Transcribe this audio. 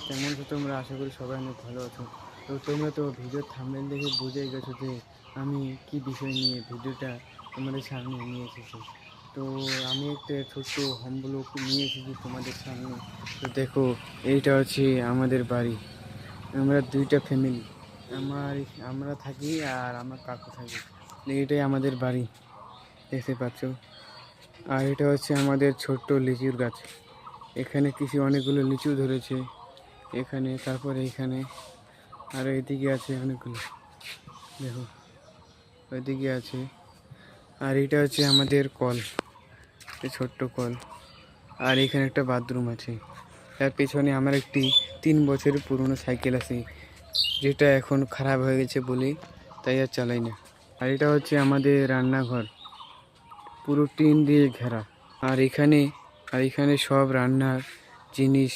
তেমন তো তোমরা আশা করি সবাই অনেক ভালো আছো। তো তোমরা তো ভিডিও থাম্বনেল দেখে বুঝেই গেছো যে আমি কি বিষয় নিয়ে ভিডিওটা তোমাদের সামনে নিয়ে এসেছি। তো আমি একটা ছোট্ট হোম ব্লগ নিয়ে এসেছি তোমাদের সামনে। তো দেখো, এইটা হচ্ছে আমাদের বাড়ি। আমরা দুইটা ফ্যামিলি, আমার আমরা থাকি আর আমার কাকু থাকি। এইটাই আমাদের বাড়ি, দেখতে পাচ্ছ। আর এটা হচ্ছে আমাদের ছোট্ট লিচুর গাছ। এখানে কিছু অনেকগুলো লিচু ধরেছে এখানে, তারপরে এখানে, আর এইদিকে আছে অনেকগুলো, দেখো ওইদিকে আছে। আর এটা হচ্ছে আমাদের কল, এই ছোট্ট কল। আর এখানে একটা বাথরুম আছে। তার পেছনে আমার একটি 3 বছরের পুরনো সাইকেল আছে, যেটা এখন খারাপ হয়ে গেছে বলে তাই আর চালাই না। আর এটা হচ্ছে আমাদের রান্নাঘর, পুরো টিন দিয়ে ঘেরা। আর এখানে সব রান্নার জিনিস